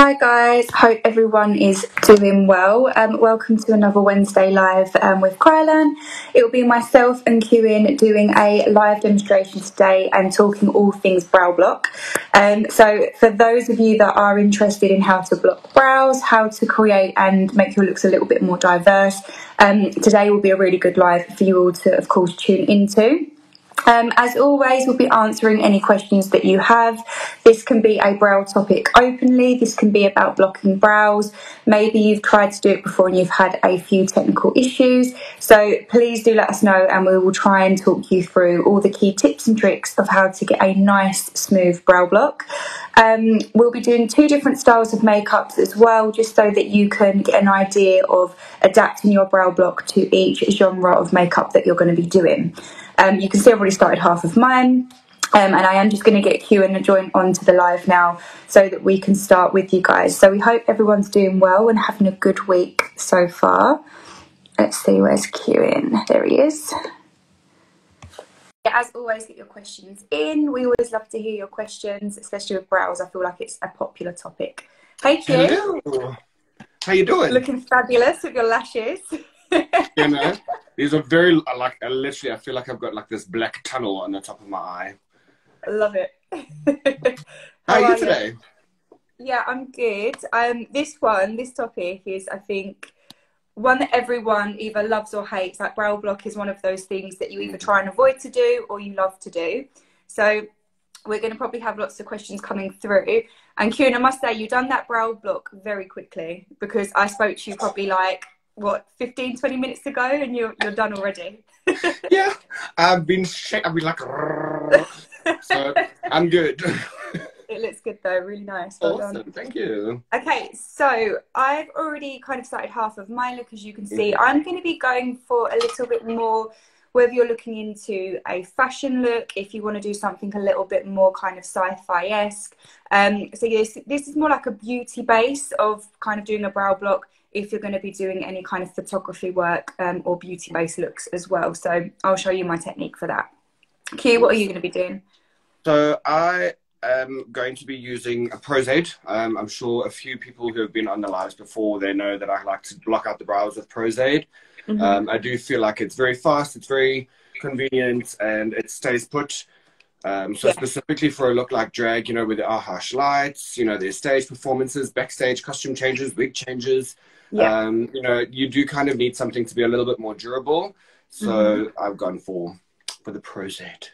Hi guys, hope everyone is doing well. Welcome to another Wednesday live with Krylan. It will be myself and Kewin doing a live demonstration today and talking all things brow block. So for those of you that are interested in how to block brows, how to create and make your looks a little bit more diverse, today will be a really good live for you all to of course tune into. As always, we'll be answering any questions that you have. This can be a brow topic openly. This can be about blocking brows. Maybe you've tried to do it before and you've had a few technical issues. So please do let us know and we will try and talk you through all the key tips and tricks of how to get a nice, smooth brow block. We'll be doing two different styles of makeups as well, just so that you can get an idea of adapting your brow block to each genre of makeup that you're going to be doing. You can see I've already started half of mine, and I am just going to get Q and join onto the live now so that we can start with you guys. So we hope everyone's doing well and having a good week so far. Let's see, where's Q in? There he is. As always, get your questions in. We always love to hear your questions, especially with brows. I feel like it's a popular topic. Hey Q. Hello. How you doing? Looking fabulous with your lashes. You know, these are very, like, literally, I feel like I've got, like, this black tunnel on the top of my eye. I love it. How are you today? Yeah, I'm good. This topic is, I think, one that everyone either loves or hates. Like, brow block is one of those things that you either try and avoid to do or you love to do. So we're going to probably have lots of questions coming through. And Kieran, I must say, you've done that brow block very quickly, because I spoke to you probably like, what, 15, 20 minutes ago, and you're done already. Yeah, I've been like, so I'm good. It looks good though, really nice. Well awesome, thank you. Okay, so I've already kind of started half of my look, as you can see. I'm going to be going for a little bit more, whether you're looking into a fashion look, if you want to do something a little bit more kind of sci-fi-esque. So yes, this is more like a beauty base of kind of doing a brow block, if you're going to be doing any kind of photography work or beauty-based looks as well. So I'll show you my technique for that. Q, what are you going to be doing? So I am going to be using a Prozade. I'm sure a few people who have been on the lives before, they know that I like to block out the brows with Prozade. I do feel like it's very fast, it's very convenient, and it stays put. Specifically for a look like drag, you know, with our harsh lights, you know, there's stage performances, backstage costume changes, wig changes. You know, you do kind of need something to be a little bit more durable. So I've gone for the Prozade.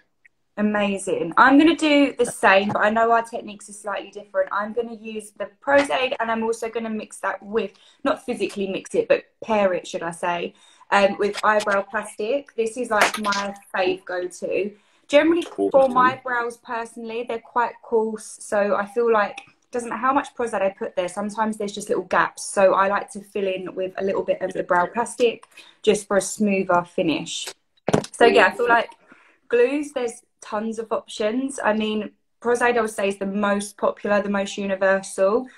Amazing. I'm going to do the same, but I know our techniques are slightly different. I'm going to use the Prozade, and I'm also going to mix that with, not physically mix it, but pair it, should I say, with eyebrow plastic. This is like my fave go-to. Generally, for my brows personally, they're quite coarse, so I feel like it doesn't matter how much Prozade I put there, sometimes there's just little gaps. So I like to fill in with a little bit of the brow plastic just for a smoother finish. So yeah, I feel like glues, there's tons of options. I mean, Prozade I would say is the most popular, the most universal.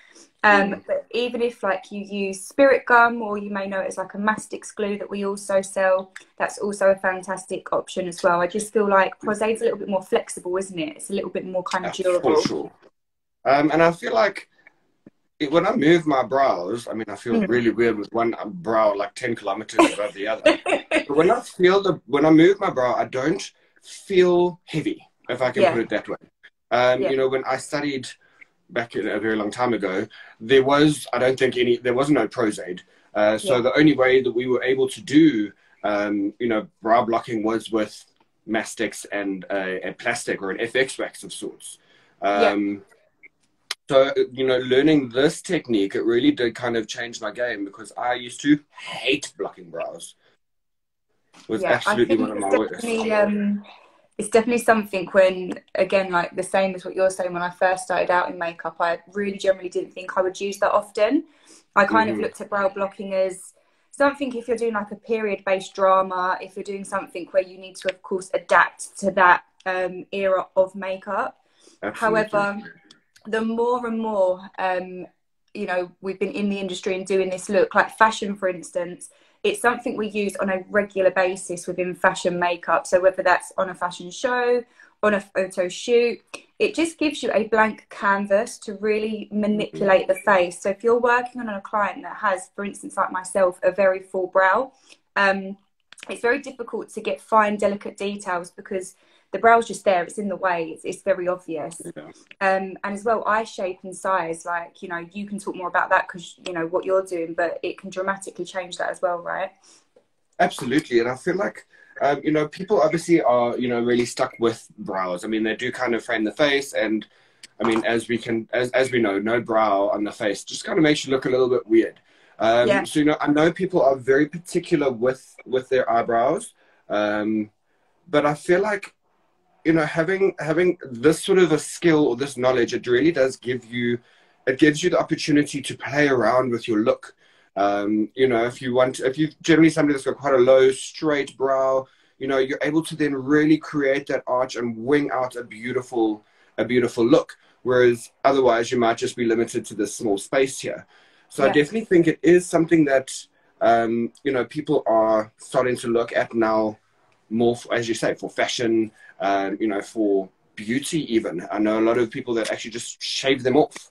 But even if like you use spirit gum, or you may know it as like a Mastix glue that we also sell, that's also a fantastic option as well. I just feel like Prozade's a little bit more flexible, isn't it? It's a little bit more kind of durable. For sure. And I feel like when I move my brows, I mean, I feel really weird with one brow like 10 kilometers above the other. But when I move my brow, I don't feel heavy, if I can put it that way. You know, when I studied back in a very long time ago, there was, I don't think there was no Prozade. So the only way that we were able to do, you know, brow blocking was with Mastix and a plastic or an FX wax of sorts. So, you know, learning this technique, it really did kind of change my game, because I used to hate blocking brows. It was absolutely one of my worst. It's definitely something when, again, like the same as what you're saying, when I first started out in makeup, I really generally didn't think I would use that often. I kind of looked at brow blocking as something, if you're doing like a period-based drama, if you're doing something where you need to, of course, adapt to that era of makeup. However, the more and more, you know, we've been in the industry and doing this look, like fashion, for instance, it's something we use on a regular basis within fashion makeup. So whether that's on a fashion show, on a photo shoot, it just gives you a blank canvas to really manipulate the face. So if you're working on a client that has, for instance, like myself, a very full brow, it's very difficult to get fine, delicate details because the brow's just there. It's in the way. It's very obvious. Yeah. And as well, eye shape and size, like, you know, you can talk more about that because, you know, what you're doing, but it can dramatically change that as well, right? Absolutely. And I feel like, you know, people obviously are, you know, really stuck with brows. I mean, they do kind of frame the face. And I mean, as we know, no brow on the face just kind of makes you look a little bit weird. Yeah. So, you know, I know people are very particular with their eyebrows. But I feel like, you know, having this sort of a skill or this knowledge, it really does give you, it gives you the opportunity to play around with your look. You know, if you generally somebody that's got quite a low, straight brow, you know, you're able to then really create that arch and wing out a beautiful look. Whereas otherwise you might just be limited to this small space here. So I definitely think it is something that, you know, people are starting to look at now more, as you say, for fashion, you know, for beauty even. I know a lot of people that actually just shave them off.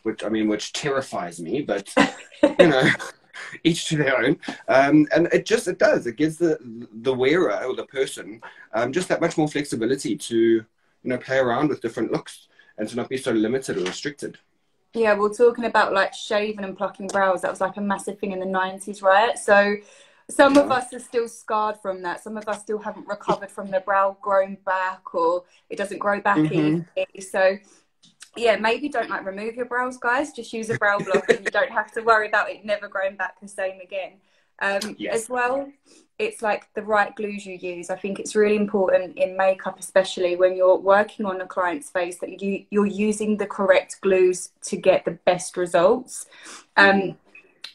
Which terrifies me, but you know, each to their own. And it gives the wearer or the person just that much more flexibility to, you know, play around with different looks and to not be so limited or restricted. Yeah, we're talking about like shaving and plucking brows. That was like a massive thing in the 90s, right? So some of us are still scarred from that. Some of us still haven't recovered from the brow growing back, or it doesn't grow back easily. So yeah, maybe don't like remove your brows, guys. Just use a brow block and you don't have to worry about it never growing back the same again. As well, it's like the right glues you use. I think it's really important in makeup, especially when you're working on a client's face, that you're using the correct glues to get the best results.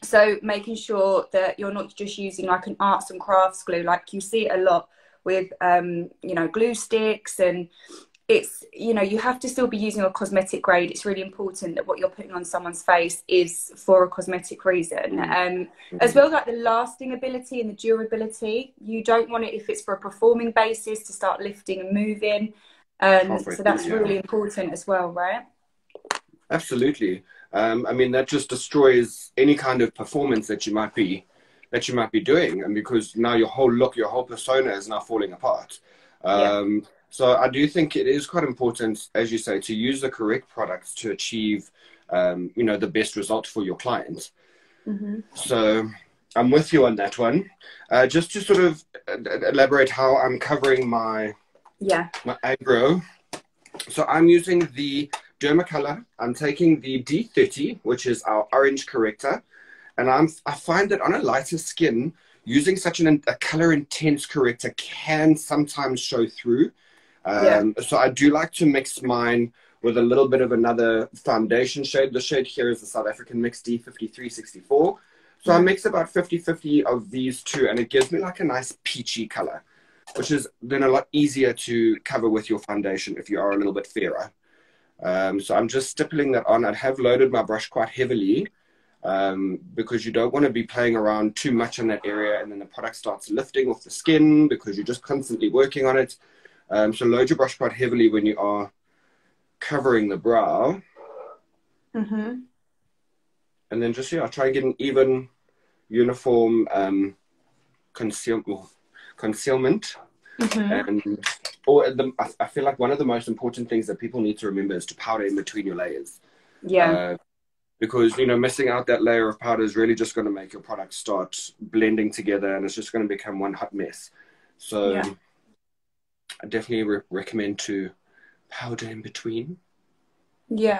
So making sure that you're not just using like an arts and crafts glue, like you see it a lot with, you know, glue sticks, and it's, you know, you have to still be using a cosmetic grade. It's really important that what you're putting on someone's face is for a cosmetic reason. As well, like the lasting ability and the durability. You don't want it, if it's for a performing basis, to start lifting and moving. So that's really important as well, right? Absolutely. I mean, that just destroys any kind of performance that you might be doing, and because now your whole look, your whole persona is now falling apart. So I do think it is quite important, as you say, to use the correct products to achieve, you know, the best result for your client. So I'm with you on that one. Just to sort of elaborate how I'm covering my eyebrow. So I'm using the Dermacolor. I'm taking the D30, which is our orange corrector, and I find that on a lighter skin, using such a color intense corrector can sometimes show through. So I do like to mix mine with a little bit of another foundation shade. The shade here is the South African Mix D5364. So I mix about 50-50 of these two, and it gives me like a nice peachy color, which is then a lot easier to cover with your foundation if you are a little bit fairer. So I'm just stippling that on. I have loaded my brush quite heavily, because you don't want to be playing around too much on that area and then the product starts lifting off the skin because you're just constantly working on it. So load your brush quite heavily when you are covering the brow. And then just, try and get an even, uniform concealment. And I feel like one of the most important things that people need to remember is to powder in between your layers. Because, you know, missing out that layer of powder is really just going to make your product start blending together, and it's just going to become one hot mess. So I definitely recommend to powder in between. No,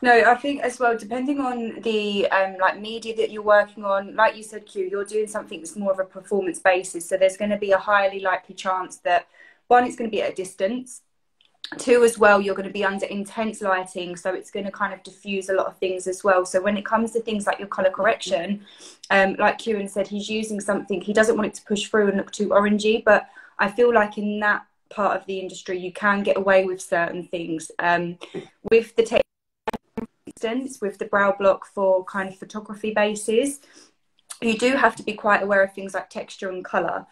I think as well, depending on the like media that you're working on, like you said, Q, you're doing something that's more of a performance basis. So there's going to be a highly likely chance that, one, it's going to be at a distance. Two, as well, you're going to be under intense lighting, so it's going to kind of diffuse a lot of things as well. So when it comes to things like your color correction, like Kieran said, he's using something, he doesn't want it to push through and look too orangey, but I feel like in that part of the industry you can get away with certain things. With the with the brow block for kind of photography bases, you do have to be quite aware of things like texture and colour.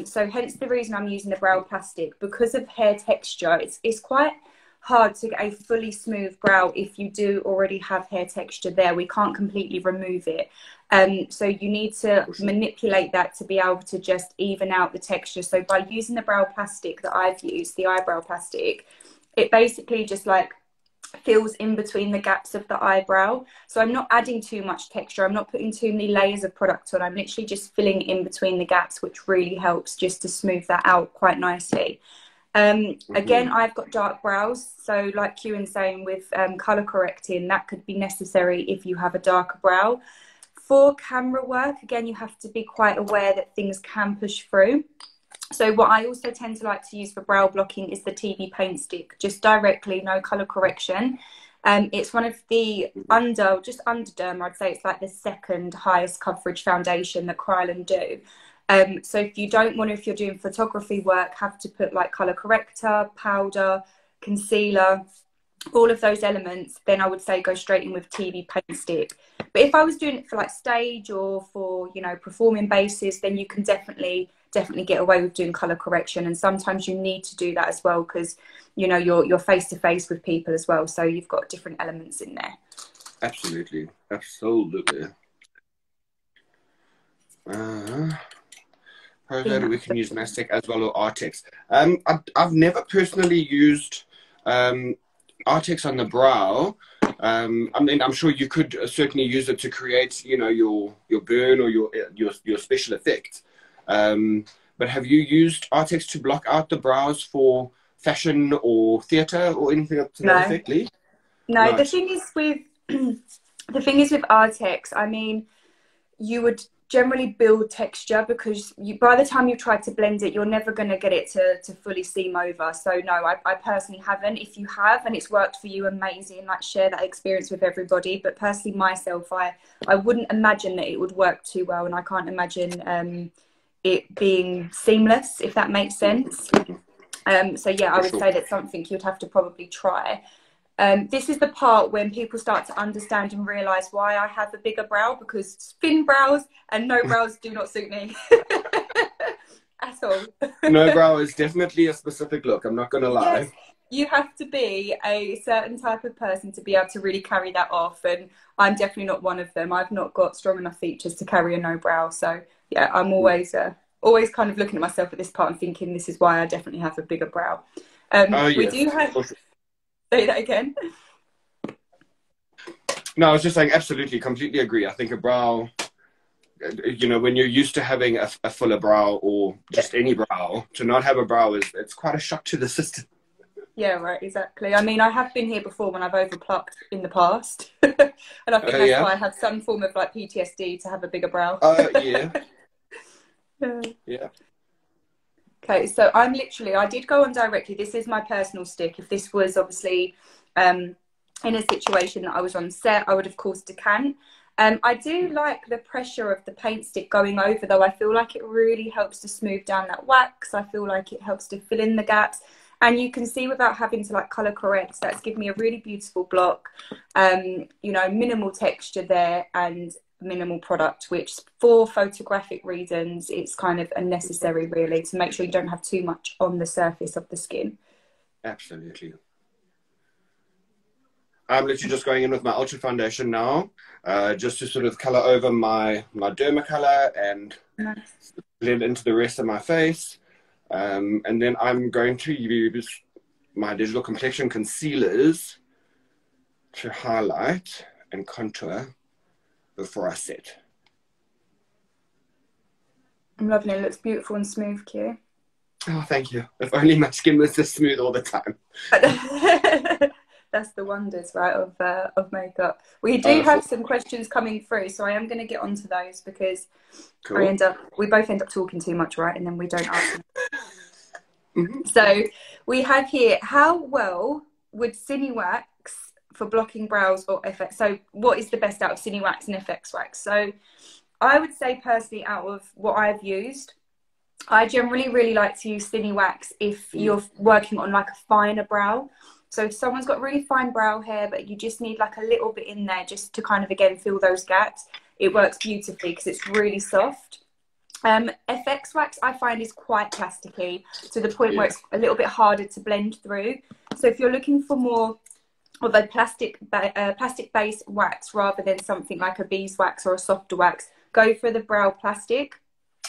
So hence the reason I'm using the brow plastic, because of hair texture. It's quite hard to get a fully smooth brow if you do already have hair texture there. We can't completely remove it. So you need to manipulate that to be able to just even out the texture. So by using the brow plastic that I've used, the eyebrow plastic, it basically just like fills in between the gaps of the eyebrow. So I'm not adding too much texture, I'm not putting too many layers of product on, I'm literally just filling in between the gaps, which really helps just to smooth that out quite nicely. Again, I've got dark brows, so like you were saying with colour correcting, that could be necessary if you have a darker brow. For camera work, again, you have to be quite aware that things can push through. So what I also tend to like to use for brow blocking is the TV paint stick, just directly, no colour correction. It's one of the just under Derma, I'd say it's like the second highest coverage foundation that Kryolan do. So if you don't want to, if you're doing photography work, have to put like colour corrector, powder, concealer, all of those elements, then I would say go straight in with TV paint stick. But if I was doing it for like stage or for, you know, performing basis, then you can definitely get away with doing colour correction. And sometimes you need to do that as well, because, you know, you're face to face with people as well, so you've got different elements in there. Absolutely. We can use Mastic as well, or Artex. I've never personally used Artex on the brow. I mean, I'm sure you could certainly use it to create, you know, your burn or your special effect. But have you used Artex to block out the brows for fashion or theatre or anything to that effect, Lee? No, nice. The thing is with Artex, I mean, you would generally build texture, because by the time you try to blend it, you're never going to get it to fully seam over. So no, I personally haven't. If you have and it's worked for you, amazing, like share that experience with everybody. But personally myself, I wouldn't imagine that it would work too well, and I can't imagine it being seamless, if that makes sense. So yeah, I would say that's something you'd have to probably try. This is the part when people start to understand and realise why I have a bigger brow, because thin brows and no brows do not suit me at all. No brow is definitely a specific look, I'm not going to lie. Yes, you have to be a certain type of person to be able to really carry that off, and I'm definitely not one of them. I've not got strong enough features to carry a no brow, so yeah, I'm always kind of looking at myself at this part and thinking this is why I definitely have a bigger brow. We do have... Say that again. No, I was just saying, absolutely, completely agree. I think a brow, you know, when you're used to having a fuller brow or just any brow, to not have a brow it's quite a shock to the system. Yeah, right, exactly. I mean, I have been here before when I've overplucked in the past. And I think that's why I have some form of like PTSD to have a bigger brow. Yeah. Yeah. Okay, so I did go on directly. This is my personal stick. If this was obviously in a situation that I was on set, I would of course decant. I do like the pressure of the paint stick going over, though. I feel like it really helps to smooth down that wax. I feel like it helps to fill in the gaps. And you can see without having to like colour correct, that's given me a really beautiful block. You know, minimal texture there and minimal product, which for photographic reasons it's kind of unnecessary, really, to make sure you don't have too much on the surface of the skin. Absolutely. I'm literally just going in with my Ultra Foundation now, just to sort of colour over my derma colour and blend into the rest of my face. And then I'm going to use my Digital Complexion concealers to highlight and contour before I set. I'm loving it. It looks beautiful and smooth, Q. Oh, thank you. If only my skin was this smooth all the time. That's the wonders, right, of makeup. We do have some questions coming through, so I am going to get onto those, because we both end up talking too much, right, and then we don't answer. So we have here, how well would Cinewax for blocking brows or FX? So what is the best out of Cinewax and FX wax? So I would say personally, out of what I've used, I generally really like to use Cinewax if you're working on like a finer brow. So if someone's got really fine brow hair, but you just need like a little bit in there just to kind of, again, fill those gaps, it works beautifully because it's really soft. FX wax I find is quite plasticky to the point where it's a little bit harder to blend through. So if you're looking for more of a plastic based wax rather than something like a beeswax or a softer wax, go for the brow plastic.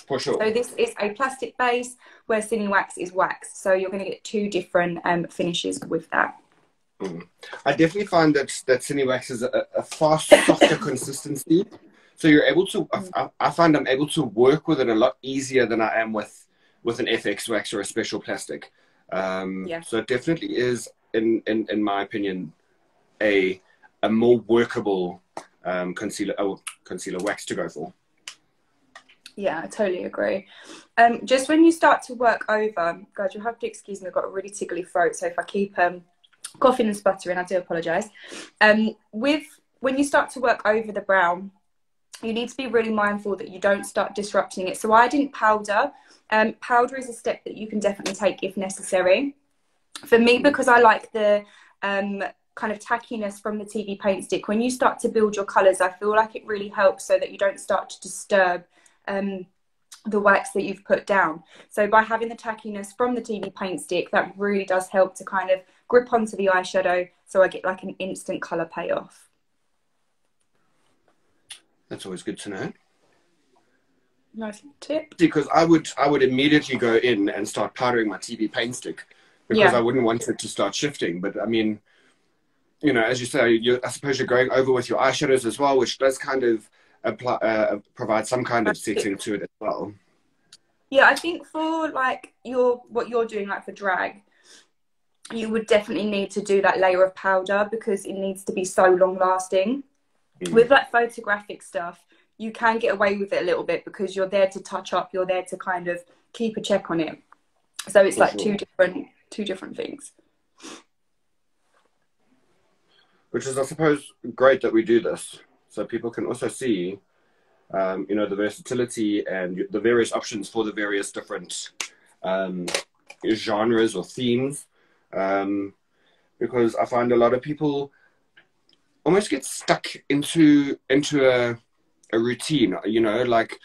For sure. So this is a plastic base where Cinewax is wax. So you're going to get two different finishes with that. I definitely find that Cinewax is a far softer consistency. So you're able to, I find I'm able to work with it a lot easier than I am with an FX wax or a special plastic. So it definitely is, in my opinion, a more workable concealer wax to go for. Yeah, I totally agree. Just when you start to work over, guys, you'll have to excuse me, I've got a really tickly throat, so if I keep coughing and sputtering, I do apologise. When you start to work over the brow, you need to be really mindful that you don't start disrupting it. So I didn't powder. Powder is a step that you can definitely take if necessary. For me, because I like the kind of tackiness from the TV paint stick, when you start to build your colours, I feel like it really helps so that you don't start to disturb the wax that you've put down. So by having the tackiness from the TV paint stick, that really does help to kind of grip onto the eyeshadow, so I get like an instant colour payoff. That's always good to know. Nice tip. Because I would immediately go in and start powdering my TV paint stick because I wouldn't want it to start shifting. But I mean, you know, as you say, I suppose you're going over with your eyeshadows as well, which does kind of provide some kind of setting to it as well. Yeah, I think for like what you're doing, like for drag, you would definitely need to do that layer of powder because it needs to be so long lasting. With like photographic stuff, you can get away with it a little bit because you're there to touch up, you're there to kind of keep a check on it. So it's like two different things. Which is, I suppose, great that we do this, so people can also see, you know, the versatility and the various options for the various different genres or themes. Because I find a lot of people almost get stuck into a routine, you know, like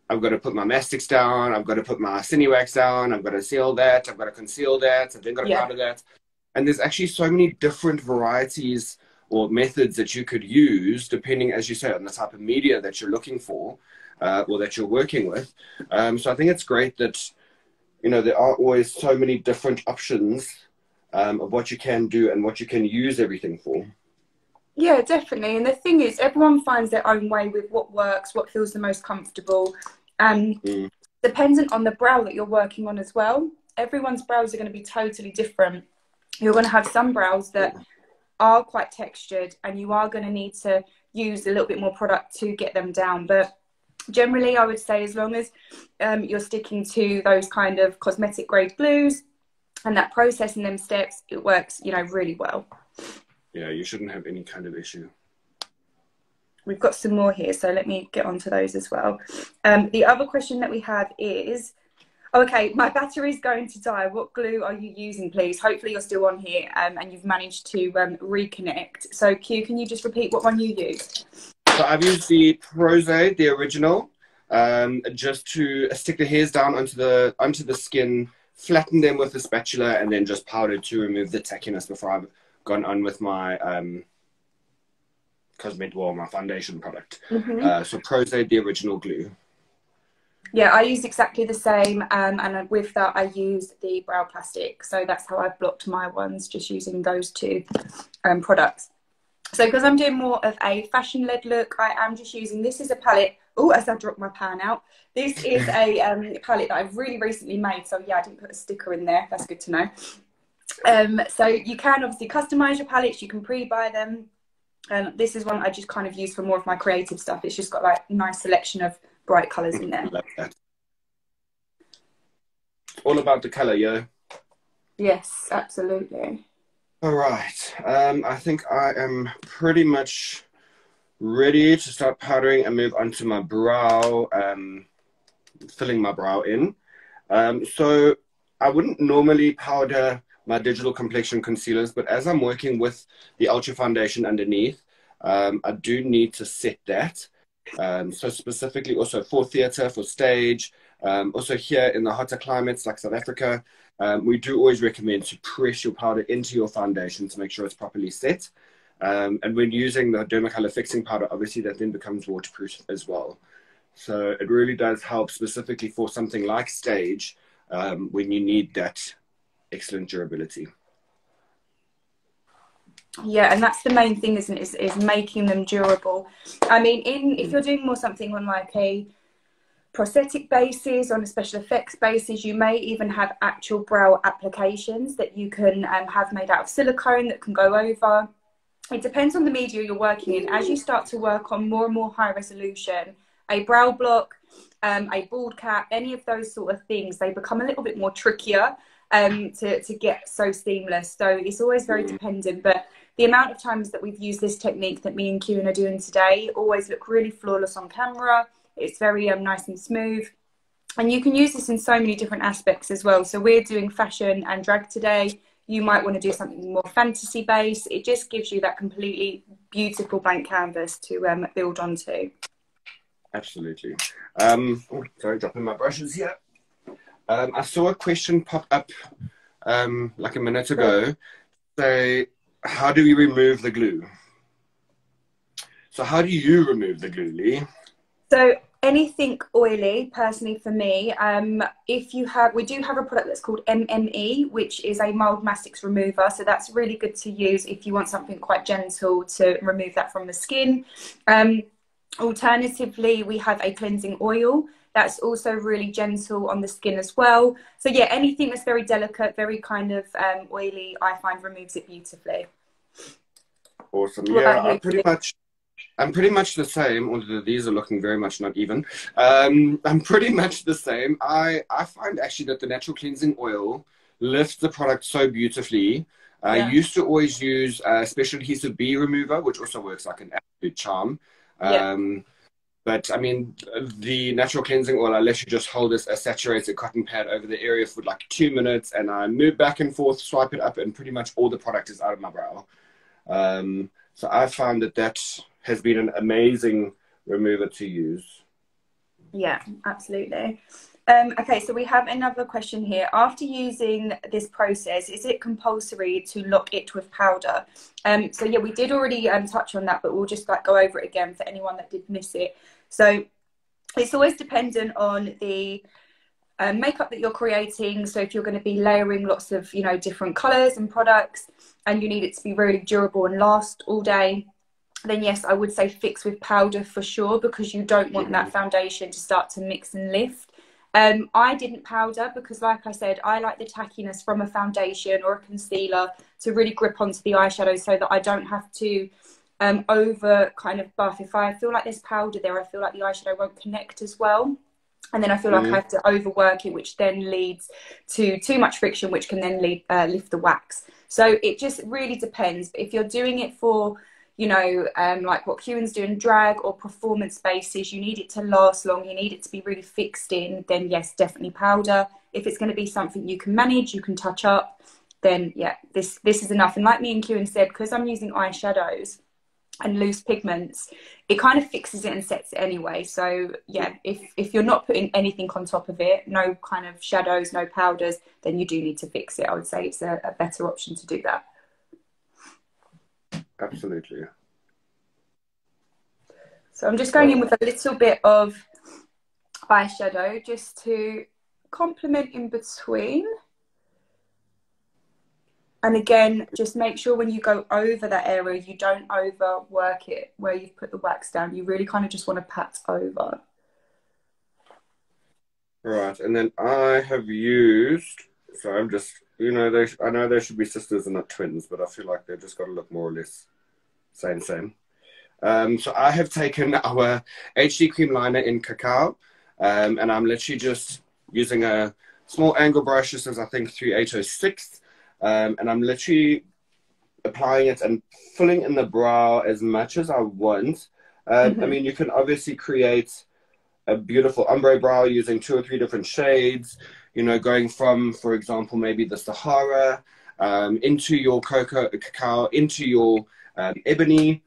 I've got to put my mastics down, I've got to put my Cinewax down, I've got to seal that, I've got to conceal that, I've then got to powder that. And there's actually so many different varieties or methods that you could use depending, as you say, on the type of media that you're looking for or that you're working with. So I think it's great that, you know, there are always so many different options of what you can do and what you can use everything for. Yeah, definitely. And the thing is, everyone finds their own way with what works, what feels the most comfortable. And dependent on the brow that you're working on as well, everyone's brows are going to be totally different. You're going to have some brows that are quite textured and you are going to need to use a little bit more product to get them down. But generally, I would say as long as you're sticking to those kind of cosmetic grade glues and that process and them steps, it works, you know, really well. Yeah, you shouldn't have any kind of issue. We've got some more here, so let me get onto those as well. The other question that we have is, okay, my battery's going to die. What glue are you using, please? Hopefully you're still on here and you've managed to reconnect. So Q, can you just repeat what one you used? So I've used the Prose, the original, just to stick the hairs down onto the skin, flatten them with a spatula, and then just powdered to remove the tackiness before I've gone on with my my foundation product. So Prose, the original glue. Yeah, I used exactly the same, and with that I used the brow plastic. So that's how I've blocked my ones, just using those two products. So because I'm doing more of a fashion-led look, I am just using, this is a palette, oh, as I dropped my pan out. This is a palette that I've really recently made, so yeah, I didn't put a sticker in there, that's good to know. So you can obviously customize your palettes, you can pre-buy them. This is one I just kind of use for more of my creative stuff. It's just got like a nice selection of bright colours in there. Love that. All about the colour, yo. Yes, absolutely. All right. I think I am pretty much ready to start powdering and move on to my brow, filling my brow in. So I wouldn't normally powder my digital complexion concealers, but as I'm working with the Ultra Foundation underneath, I do need to set that. So specifically also for theatre, for stage, also here in the hotter climates like South Africa, we do always recommend to press your powder into your foundation to make sure it's properly set. And when using the Dermacolor fixing powder, obviously that then becomes waterproof as well. So it really does help specifically for something like stage when you need that excellent durability. Yeah, and that's the main thing, isn't it? Is making them durable. I mean, if you're doing more something on like a prosthetic basis, on a special effects basis, you may even have actual brow applications that you can have made out of silicone that can go over. It depends on the media you're working in. As you start to work on more and more high resolution, a brow block, a bald cap, any of those sort of things, they become a little bit more trickier to get so seamless. So it's always very dependent. But the amount of times that we've used this technique that me and Kieran are doing today always look really flawless on camera. It's very nice and smooth. And you can use this in so many different aspects as well. So we're doing fashion and drag today. You might want to do something more fantasy based. It just gives you that completely beautiful blank canvas to build onto. Absolutely. Oh, sorry, dropping my brushes here. I saw a question pop up like a minute ago. So how do we remove the glue? So how do you remove the glue, Lee? So anything oily, personally for me, we do have a product that's called MME, which is a mild mastix remover. So that's really good to use if you want something quite gentle to remove that from the skin. Alternatively, we have a cleansing oil that's also really gentle on the skin as well. So yeah, anything that's very delicate, very kind of oily, I find removes it beautifully. Awesome. Yeah, I'm pretty much the same, although these are looking very much not even. I'm pretty much the same. I find actually that the natural cleansing oil lifts the product so beautifully. I used to always use special adhesive bee remover, which also works like an absolute charm. But I mean, the natural cleansing oil, I let you just hold a saturated cotton pad over the area for like 2 minutes, and I move back and forth, swipe it up, and pretty much all the product is out of my brow. So I found that has been an amazing remover to use. Yeah, absolutely. Okay, so we have another question here. After using this process, is it compulsory to lock it with powder? So yeah, we did already touch on that, but we'll just like go over it again for anyone that did miss it. So it's always dependent on the makeup that you're creating. So if you're going to be layering lots of, you know, different colors and products, and you need it to be really durable and last all day, then yes, I would say fix with powder for sure, because you don't want that foundation to start to mix and lift. I didn't powder because, like I said, I like the tackiness from a foundation or a concealer to really grip onto the eyeshadow so that I don't have to over kind of buff. If I feel like there's powder there, I feel like the eyeshadow won't connect as well. And then I feel like I have to overwork it, which then leads to too much friction, which can then lift the wax. So it just really depends. But if you're doing it for, you know, like what Kieran's doing, drag or performance basis, you need it to last long, you need it to be really fixed in, then yes, definitely powder. If it's going to be something you can manage, you can touch up, then yeah, this is enough. And like me and Kieran said, because I'm using eyeshadows and loose pigments, it kind of fixes it and sets it anyway. So yeah, if you're not putting anything on top of it, no kind of shadows, no powders, then you do need to fix it. I would say it's a better option to do that. Absolutely. So I'm just going in with a little bit of eyeshadow just to complement in between. And again, just make sure when you go over that area, you don't overwork it where you've put the wax down. You really kind of just want to pat over. Right, and then I have used, so I'm just, you know, I know they should be sisters and not twins, but I feel like they've just got to look more or less same. So I have taken our HD cream liner in cacao, and I'm literally just using a small angle brush. This is, I think, 3806. And I'm literally applying it and filling in the brow as much as I want. I mean, you can obviously create a beautiful ombre brow using 2 or 3 different shades, you know, going from, for example, maybe the Sahara into your cacao, into your ebony,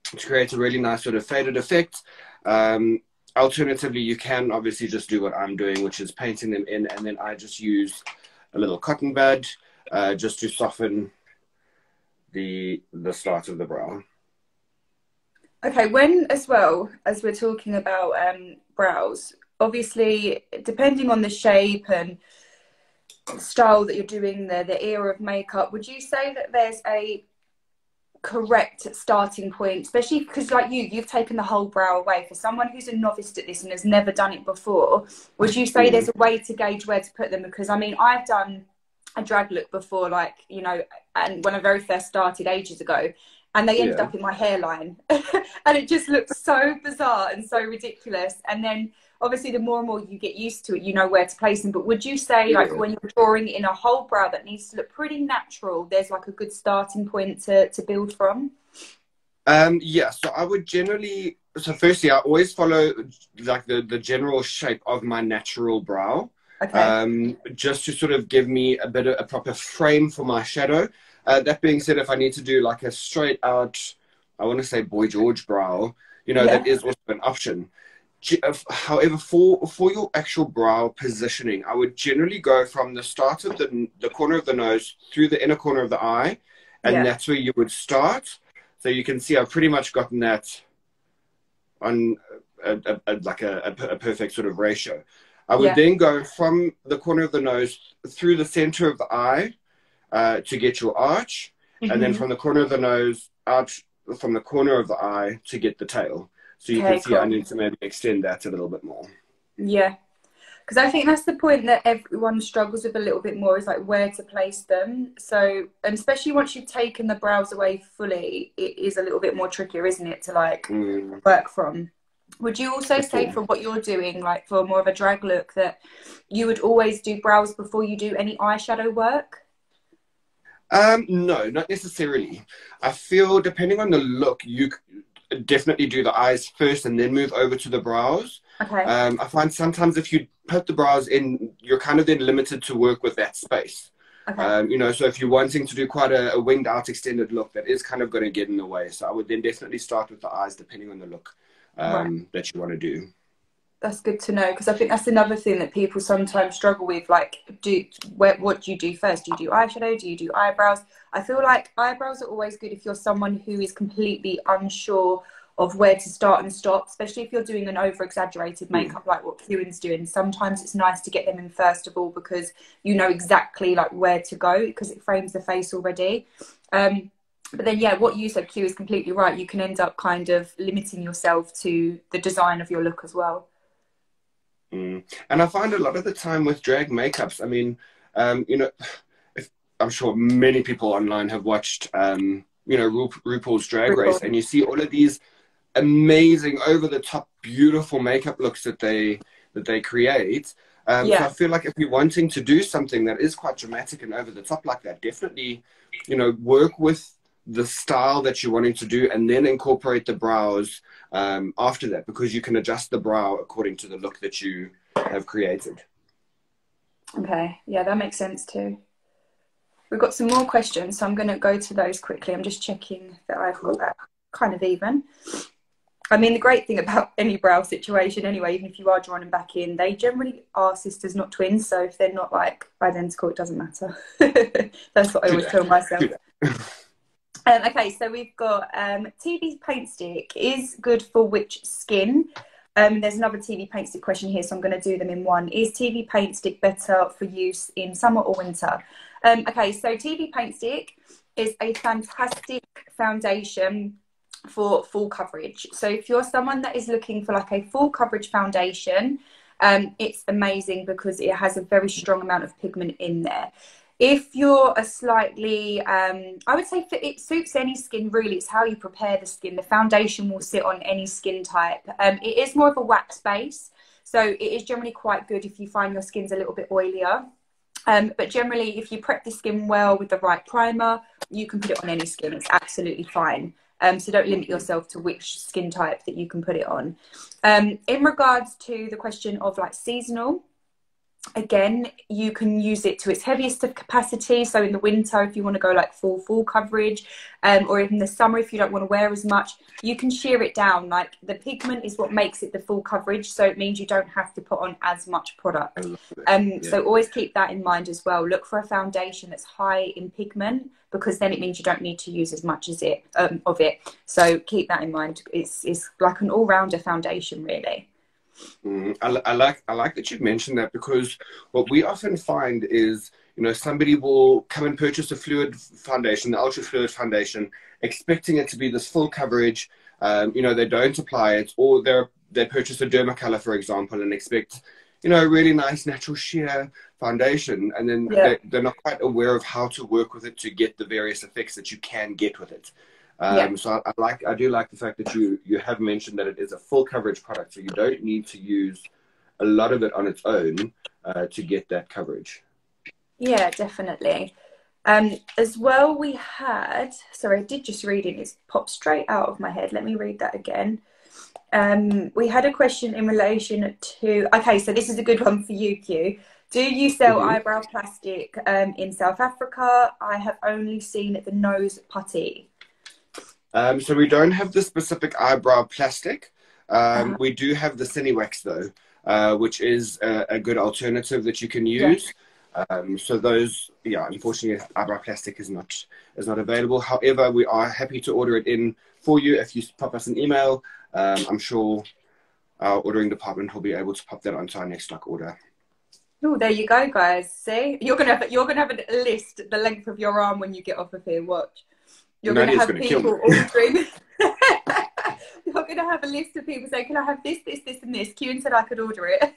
to create a really nice sort of faded effect. Alternatively, you can obviously just do what I'm doing, which is painting them in, and then I just use a little cotton bud just to soften the start of the brow. Okay, when as well as we're talking about brows, obviously depending on the shape and style that you're doing, the era of makeup, would you say that there's a correct starting point, especially because like you've taken the whole brow away? For someone who's a novice at this and has never done it before, would you say there's a way to gauge where to put them? Because I mean, I've done a drag look before, like, you know, and when I very first started ages ago, and they ended up in my hairline and it just looks so bizarre and so ridiculous. And then obviously the more and more you get used to it, you know where to place them. But would you say like when you're drawing in a whole brow that needs to look pretty natural, there's like a good starting point to build from? Yeah, so I would generally, so firstly I always follow like the general shape of my natural brow. Okay. Just to sort of give me a bit of a proper frame for my shadow. That being said, if I need to do like a straight out, I want to say Boy George brow, you know, that is also an option. However, for your actual brow positioning, I would generally go from the start of the corner of the nose through the inner corner of the eye, and that's where you would start. So you can see I've pretty much gotten that on like a perfect sort of ratio. I would then go from the corner of the nose through the center of the eye to get your arch, and then from the corner of the nose out from the corner of the eye to get the tail. So you can see I need to maybe extend that a little bit more. Yeah. Because I think that's the point that everyone struggles with a little bit more, is like where to place them. So, and especially once you've taken the brows away fully, it is a little bit more trickier, isn't it, to like work from. Would you also say for what you're doing, like for more of a drag look, that you would always do brows before you do any eyeshadow work? No, not necessarily. I feel depending on the look, you definitely do the eyes first and then move over to the brows. Okay. I find sometimes if you put the brows in, you're kind of then limited to work with that space. Okay. You know, so if you're wanting to do quite a winged out extended look, that is kind of going to get in the way. So I would then definitely start with the eyes depending on the look that you want to do. That's good to know, because I think that's another thing that people sometimes struggle with. Like, what do you do first? Do you do eyeshadow? Do you do eyebrows? I feel like eyebrows are always good if you're someone who is completely unsure of where to start and stop, especially if you're doing an over-exaggerated makeup like what Kieran's doing. Sometimes it's nice to get them in first of all, because you know exactly like where to go, because it frames the face already. But then, yeah, what you said, Q, is completely right. You can end up kind of limiting yourself to the design of your look as well. And I find a lot of the time with drag makeups, I mean, you know, I'm sure many people online have watched, you know, RuPaul's Drag Race, and you see all of these amazing, over-the-top, beautiful makeup looks that they create. So I feel like if you're wanting to do something that is quite dramatic and over-the-top like that, definitely, you know, work with the style that you're wanting to do and then incorporate the brows after that, because you can adjust the brow according to the look that you have created. Okay, yeah, that makes sense too. We've got some more questions, so I'm going to go to those quickly. I'm just checking that I've got that kind of even. I mean, the great thing about any brow situation anyway, even if you are drawing them back in, they generally are sisters, not twins. So if they're not like identical, it doesn't matter. That's what I always tell myself. Okay, so we've got TV paint stick is good for which skin? There's another TV paint stick question here, so I'm going to do them in one. Is TV paint stick better for use in summer or winter? Okay, so TV paint stick is a fantastic foundation for full coverage. So if you're someone that is looking for like a full coverage foundation, it's amazing because it has a very strong amount of pigment in there. If you're a slightly, I would say it suits any skin really. It's how you prepare the skin. The foundation will sit on any skin type. It is more of a wax base, so it is generally quite good if you find your skin's a little bit oilier. But generally, if you prep the skin well with the right primer, you can put it on any skin. It's absolutely fine. So don't limit yourself to which skin type that you can put it on. In regards to the question of like seasonal, Again, you can use it to its heaviest of capacity. So in the winter, if you want to go like full coverage, or in the summer, if you don't want to wear as much, you can shear it down. Like the pigment is what makes it the full coverage. So it means you don't have to put on as much product. So always keep that in mind as well. Look for a foundation that's high in pigment, because then it means you don't need to use as much as of it. So keep that in mind. It's like an all-rounder foundation, really. I like that you've mentioned that, because what we often find is, you know, somebody will come and purchase a fluid foundation, the ultra fluid foundation, expecting it to be this full coverage. You know, they don't apply it, or they purchase a Dermacolor, for example, and expect, you know, a really nice natural sheer foundation, and then they're not quite aware of how to work with it to get the various effects that you can get with it. So I do like the fact that you have mentioned that it is a full coverage product, so you don't need to use a lot of it on its own to get that coverage. Yeah, definitely. As well, we had, sorry, I did just read it, it's popped straight out of my head. Let me read that again. We had a question in relation to, okay, so this is a good one for you, Q. Do you sell eyebrow plastic in South Africa? I have only seen the nose putty. So we don't have the specific eyebrow plastic. We do have the Cinewax though, which is a good alternative that you can use. So those, unfortunately, eyebrow plastic is not available. However, we are happy to order it in for you if you pop us an email. I'm sure our ordering department will be able to pop that onto our next stock order. Oh, there you go, guys. See, you're gonna have a list the length of your arm when you get off of here. Watch. You're going to have people ordering. You're going to have a list of people saying, can I have this, this, this, and this? Q said I could order it.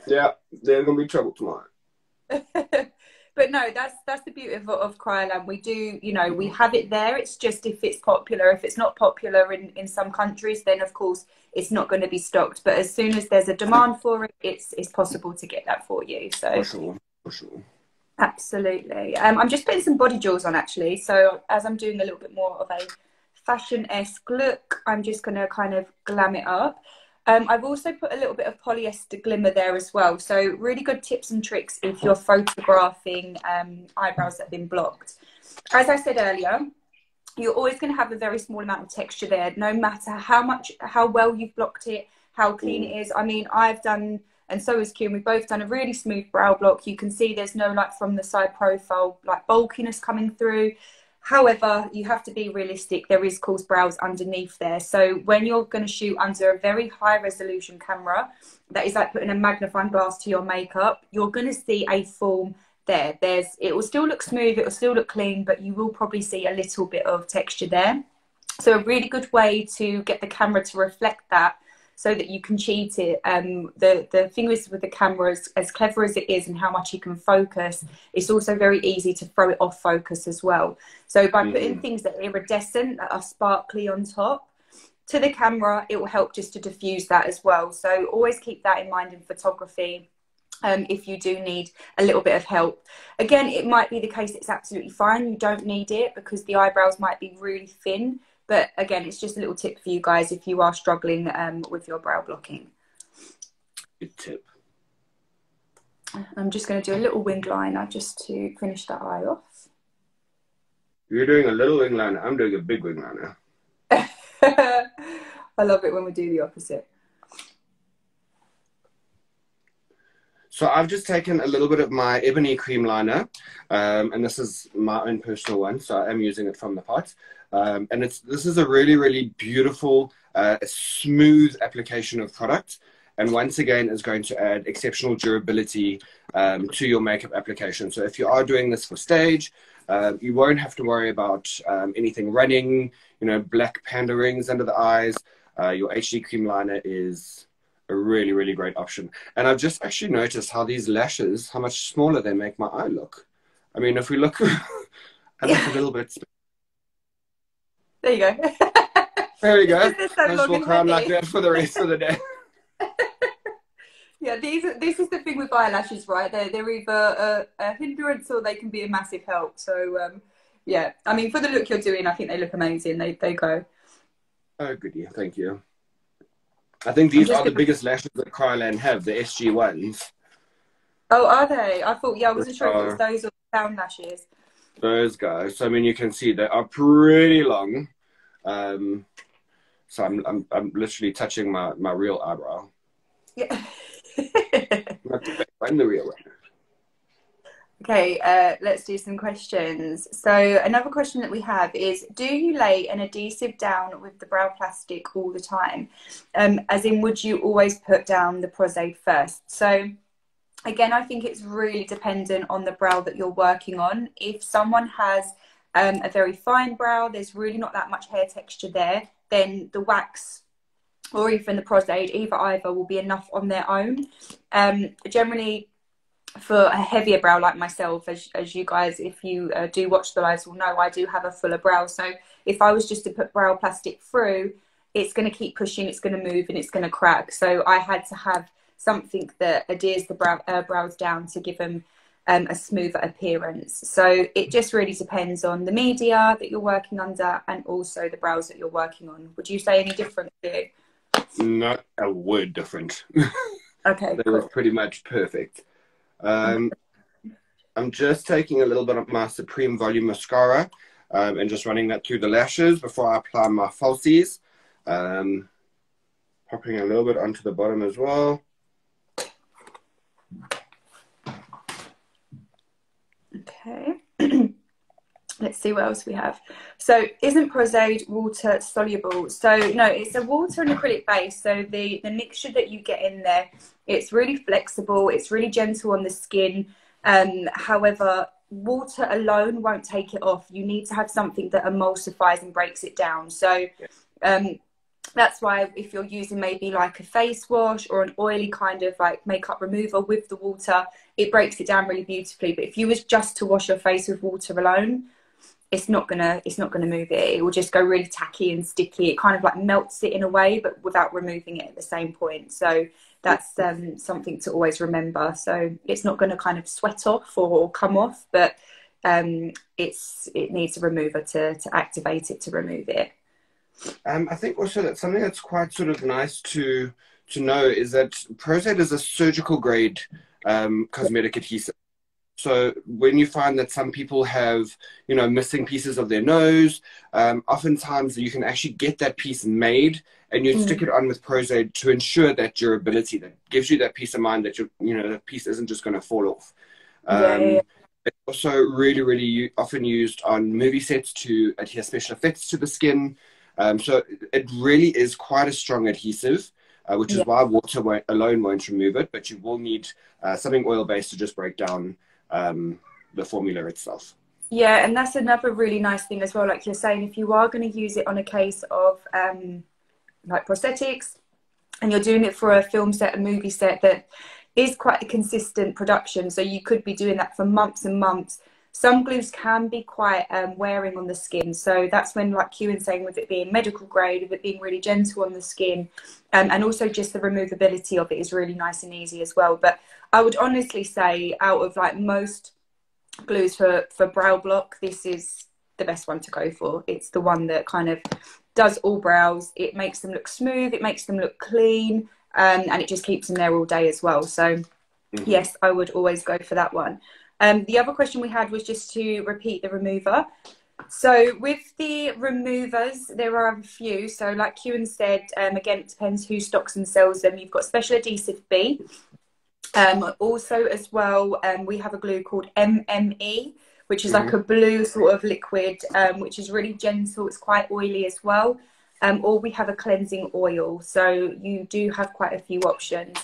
yeah. There's going to be trouble tomorrow. But no, that's the beauty of Cryolan. We do, you know, we have it there. It's just if it's popular. If it's not popular in some countries, then of course it's not going to be stocked. But as soon as there's a demand for it, it's possible to get that for you. So For sure. Absolutely. I'm just putting some body jewels on, actually. So as I'm doing a little bit more of a fashion-esque look, I'm just going to kind of glam it up. I've also put a little bit of polyester glimmer there as well. So really good tips and tricks if you're photographing eyebrows that have been blocked. As I said earlier, you're always going to have a very small amount of texture there, no matter how well you've blocked it, how clean it is. I mean, I've done, and so has Q, we've both done a really smooth brow block. You can see there's no, like, from the side profile, like, bulkiness coming through. However, you have to be realistic. There is coarse brows underneath there. So when you're going to shoot under a very high resolution camera, that is like putting a magnifying glass to your makeup, you're going to see a form there. It will still look smooth, it will still look clean, but you will probably see a little bit of texture there. So a really good way to get the camera to reflect that, so that you can cheat it. The thing is with the camera, as clever as it is and how much you can focus, it's also very easy to throw it off focus as well. So by putting things that are iridescent, that are sparkly on top to the camera, it will help just to diffuse that as well. So always keep that in mind in photography. If you do need a little bit of help. Again, it might be the case it's absolutely fine. You don't need it because the eyebrows might be really thin. But again, it's just a little tip for you guys if you are struggling with your brow blocking. Good tip. I'm just going to do a little wing liner just to finish that eye off. You're doing a little wing liner. I'm doing a big wing liner. I love it when we do the opposite. So I've just taken a little bit of my Ebony cream liner, and this is my own personal one, so I am using it from the pot. And this is a really, really beautiful, smooth application of product. And once again, is going to add exceptional durability to your makeup application. So if you are doing this for stage, you won't have to worry about anything running, black panda rings under the eyes. Your HD cream liner is a really, really great option. And I've just actually noticed how these lashes, how much smaller they make my eye look. I mean, if we look, I look a little bit. There you go. There we go. I just walk around like that for the rest of the day. Yeah, this is the thing with eyelashes, right? They're either a hindrance or they can be a massive help. So, yeah, I mean, for the look you're doing, I think they look amazing. They go. Oh, goody. Thank you. I think these are the biggest lashes that Cryolan have, the SG ones. Oh, are they? I thought, yeah, I wasn't sure if it was Uh, those or sound lashes. those guys. So I mean, you can see they are pretty long. Um, so I'm literally touching my real eyebrow. Yeah. Not the fake one, the real one. Okay, let's do some questions. So another question that we have is, do you lay an adhesive down with the brow plastic all the time? As in, would you always put down the Prozac first? So again, I think it's really dependent on the brow that you're working on. If someone has a very fine brow, there's really not that much hair texture there, then the wax or even the Prozac, either will be enough on their own. Generally, for a heavier brow like myself, as you guys, if you do watch the lives, will know I do have a fuller brow. So if I was just to put brow plastic through, it's going to keep pushing, it's going to move, and it's going to crack. So I had to have something that adheres the brows down to give them a smoother appearance. So it just really depends on the media that you're working under and also the brows that you're working on. Would you say any different to you? Not a word different. Okay, They were cool. pretty much perfect. I'm just taking a little bit of my Supreme Volume Mascara and just running that through the lashes before I apply my falsies. Popping a little bit onto the bottom as well. Okay. Let's see what else we have. So isn't Prozac water soluble? So no, it's a water and acrylic base. So the mixture that you get in there, it's really flexible. It's really gentle on the skin. However, water alone won't take it off. You need to have something that emulsifies and breaks it down. So that's why if you're using maybe like a face wash or an oily kind of like makeup remover with the water, it breaks it down really beautifully. But if you was just to wash your face with water alone, it's not gonna move it. It will just go really tacky and sticky. It kind of like melts it in a way, but without removing it at the same point. So that's something to always remember. So it's not going to kind of sweat off or come off, but it needs a remover to activate it, to remove it. I think also that something that's quite sort of nice to know is that Prozac is a surgical grade cosmetic adhesive. So when you find that some people have, you know, missing pieces of their nose, oftentimes you can actually get that piece made and you stick it on with Prozac to ensure that durability, that gives you that peace of mind that that piece isn't just going to fall off. Yeah. It's also really, really often used on movie sets to adhere special effects to the skin. So it really is quite a strong adhesive, which is why water alone won't remove it, but you will need something oil-based to just break down the formula itself. Yeah, and that's another really nice thing as well. Like you're saying, if you are going to use it on a case of like prosthetics, and you're doing it for a film set, a movie set that is quite a consistent production, so you could be doing that for months and months. Some glues can be quite wearing on the skin, so that's when, like Ewan's saying, with it being medical grade, with it being really gentle on the skin, and also just the removability of it is really nice and easy as well. But I would honestly say, out of like most glues for brow block, this is the best one to go for. It's the one that kind of does all brows. It makes them look smooth, it makes them look clean, and it just keeps them there all day as well. So yes, I would always go for that one. The other question we had was just to repeat the remover. So with the removers, there are a few. So like Ewan said, again, it depends who stocks and sells them. You've got Special Adhesive B. Also as well, we have a glue called MME, which is like a blue sort of liquid, which is really gentle. It's quite oily as well. Or we have a cleansing oil. So you do have quite a few options.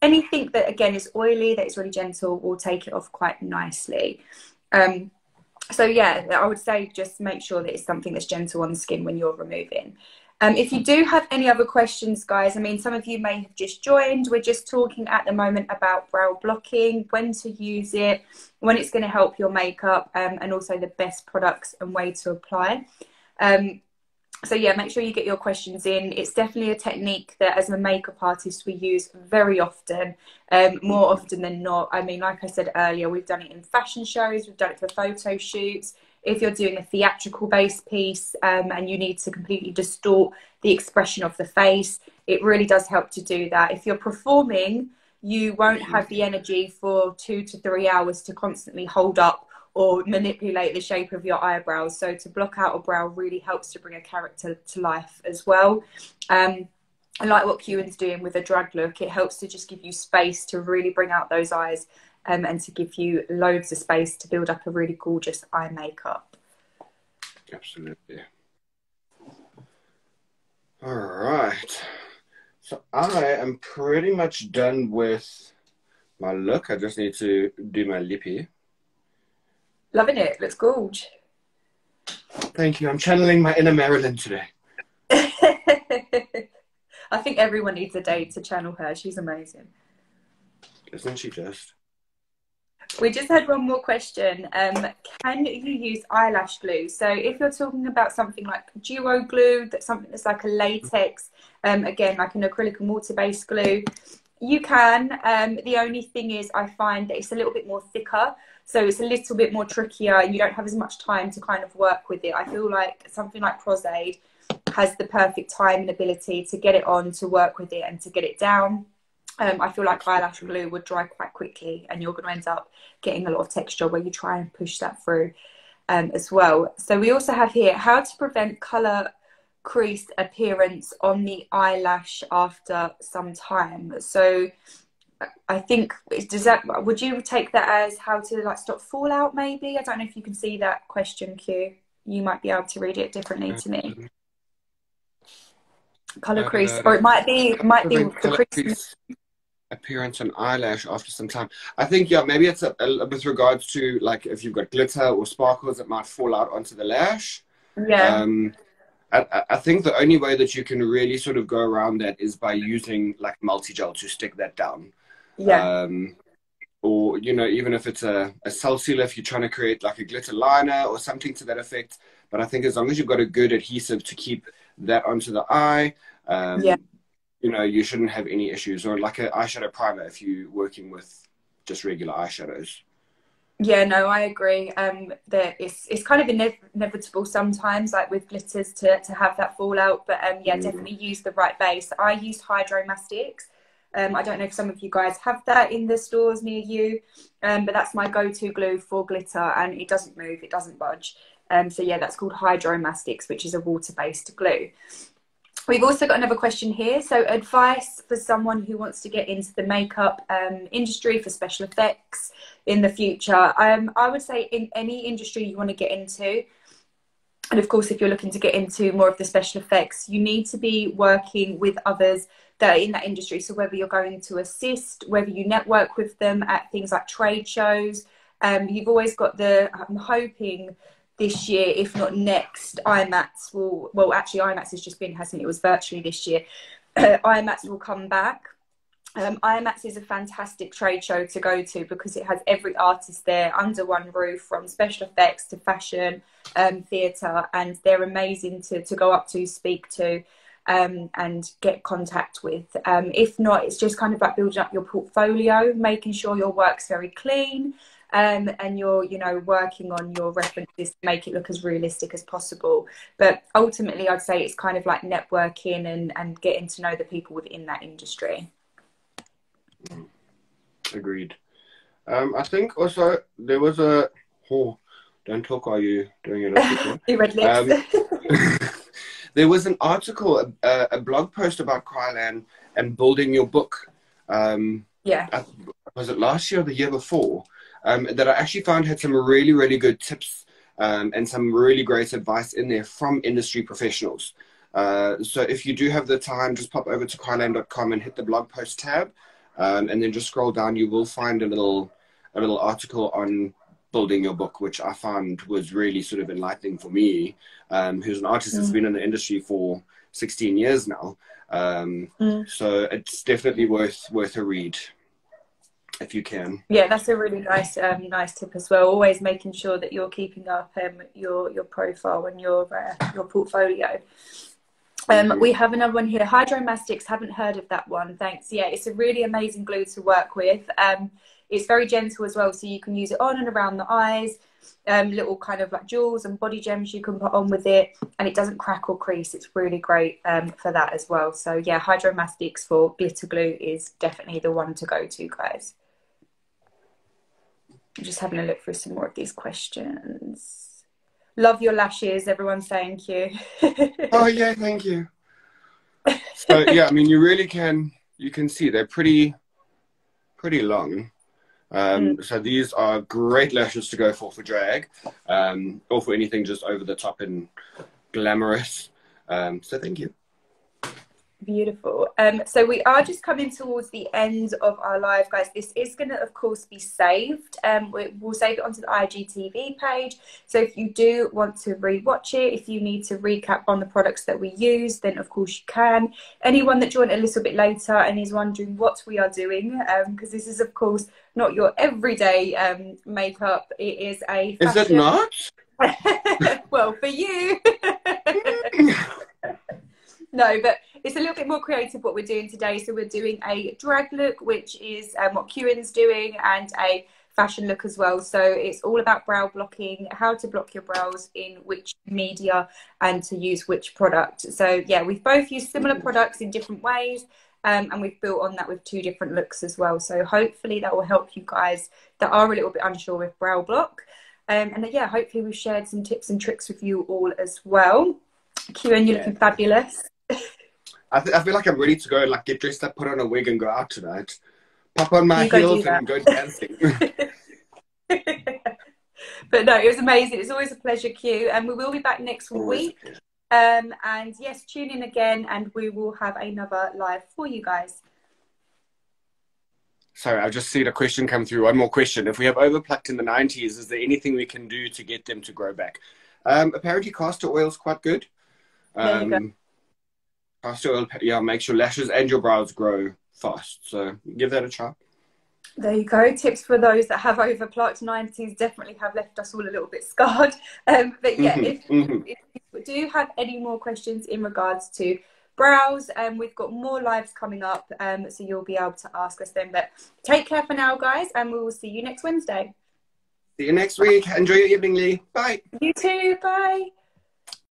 Anything that, again, is oily, that is really gentle, will take it off quite nicely. So yeah, I would say just make sure that it's something that's gentle on the skin when you're removing. If you do have any other questions, guys, I mean, some of you may have just joined. We're just talking at the moment about brow blocking, when to use it, when it's going to help your makeup, and also the best products and way to apply. So yeah, make sure you get your questions in. It's definitely a technique that as a makeup artist we use very often, more often than not. I mean, like I said earlier, we've done it in fashion shows, we've done it for photo shoots. If you're doing a theatrical based piece and you need to completely distort the expression of the face, it really does help to do that. If you're performing, you won't have the energy for 2 to 3 hours to constantly hold up or manipulate the shape of your eyebrows. So to block out a brow really helps to bring a character to life as well. And like what Kewan's doing with a drag look, it helps to just give you space to really bring out those eyes, and to give you loads of space to build up a really gorgeous eye makeup. Absolutely. All right. So I am pretty much done with my look. I just need to do my lippy. Loving it. Looks gorgeous. Thank you. I'm channeling my inner Marilyn today. I think everyone needs a day to channel her. She's amazing. Isn't she just? We just had one more question. Can you use eyelash glue? So if you're talking about something like duo glue, that's something that's like a latex, again, like an acrylic and water-based glue, you can. The only thing is I find that it's a little bit more thicker. So it's a little bit more trickier. You don't have as much time to kind of work with it. I feel like something like Prosaid has the perfect time and ability to get it on, to work with it and to get it down. I feel like eyelash glue would dry quite quickly and you're going to end up getting a lot of texture where you try and push that through as well. So we also have here how to prevent colour crease appearance on the eyelash after some time. So I think, would you take that as how to like stop fallout maybe? I don't know if you can see that question, Q. You might be able to read it differently to me. Colour crease, or it might be the crease appearance on eyelash after some time. I think, yeah, maybe it's with regards to like if you've got glitter or sparkles that might fall out onto the lash. Yeah. I think the only way that you can really sort of go around that is by using like multi-gel to stick that down. Yeah. Or, you know, even if it's a cell sealer, if you're trying to create like a glitter liner or something to that effect. But I think as long as you've got a good adhesive to keep that onto the eye, yeah, you know, you shouldn't have any issues. Or like an eyeshadow primer if you're working with just regular eyeshadows. Yeah, no, I agree. That it's kind of inevitable sometimes, like with glitters, to have that fallout. But yeah, definitely use the right base. I used Hydromastics. I don't know if some of you guys have that in the stores near you, but that's my go-to glue for glitter, and it doesn't move, it doesn't budge. So yeah, that's called Hydromastics, which is a water-based glue. We've also got another question here. So advice for someone who wants to get into the makeup industry for special effects in the future. I would say in any industry you want to get into, and of course if you're looking to get into more of the special effects, you need to be working with others that are in that industry. So whether you're going to assist, whether you network with them at things like trade shows, you've always got I'm hoping this year, if not next, IMATS will, well, actually IMATS has just been, hasn't it? It was virtually this year. IMATS will come back. IMATS is a fantastic trade show to go to because it has every artist there under one roof, from special effects to fashion, theatre, and they're amazing to go up to, speak to, and get contact with. If not, it's just kind of like building up your portfolio, making sure your work's very clean, and you're, you know, working on your references to make it look as realistic as possible. But ultimately, I'd say it's kind of like networking and getting to know the people within that industry. Agreed. I think also there was a... Oh, don't talk while you're doing it. You red lips. There was an article, a blog post about Krylan and building your book. Yeah. Was it last year or the year before? That I actually found had some really, really good tips and some really great advice in there from industry professionals. So if you do have the time, just pop over to krylan.com and hit the blog post tab, and then just scroll down. You will find a little article on building your book, which I found was really sort of enlightening for me, who's an artist that's been in the industry for 16 years now. So it's definitely worth a read if you can. Yeah, that's a really nice nice tip as well. Always making sure that you're keeping up your profile and your portfolio. We have another one here. Hydromastics, haven't heard of that one. Thanks. Yeah, it's a really amazing glue to work with. It's very gentle as well, so you can use it on and around the eyes. little kind of like jewels and body gems you can put on with it, and it doesn't crack or crease. It's really great for that as well. So yeah, Hydro Mastics for glitter glue is definitely the one to go to, guys. I'm just having a look through some more of these questions. Love your lashes, everyone's saying, Q. Oh yeah, thank you. So yeah, I mean, you can see they're pretty long. So these are great lashes to go for drag, or for anything just over the top and glamorous. So thank you. Beautiful. So we are just coming towards the end of our live, guys. This is going to, of course, be saved. We'll save it onto the IGTV page. So if you do want to rewatch it, if you need to recap on the products that we use, then of course you can. Anyone that joined a little bit later and is wondering what we are doing, because this is, of course, not your everyday makeup. It is a fashion... Is it not? Well, for you. No, but it's a little bit more creative what we're doing today. So we're doing a drag look, which is what Kieran's doing, and a fashion look as well. So it's all about brow blocking, how to block your brows in which media and to use which product. So yeah, we've both used similar products in different ways, and we've built on that with 2 different looks as well. So hopefully that will help you guys that are a little bit unsure with brow block. And yeah, hopefully we've shared some tips and tricks with you all as well. Kieran, you're looking fabulous. I feel like I'm ready to go and like get dressed up, put on a wig and go out tonight. Pop on my heels and go dancing. But no, it was amazing. It's always a pleasure, Q. And we will be back next week. And yes, tune in again and we will have another live for you guys. Sorry, I've just seen a question come through. One more question. If we have overplucked in the 90s, is there anything we can do to get them to grow back? Apparently castor oil is quite good. There you go. Castor oil, yeah, makes your lashes and your brows grow fast. So give that a try. There you go. Tips for those that have overplucked. 90s definitely have left us all a little bit scarred. But yeah, if you do have any more questions in regards to brows, we've got more lives coming up, so you'll be able to ask us then. But take care for now, guys, and we will see you next Wednesday. See you next week. Enjoy your evening, Lee. Bye. You too. Bye.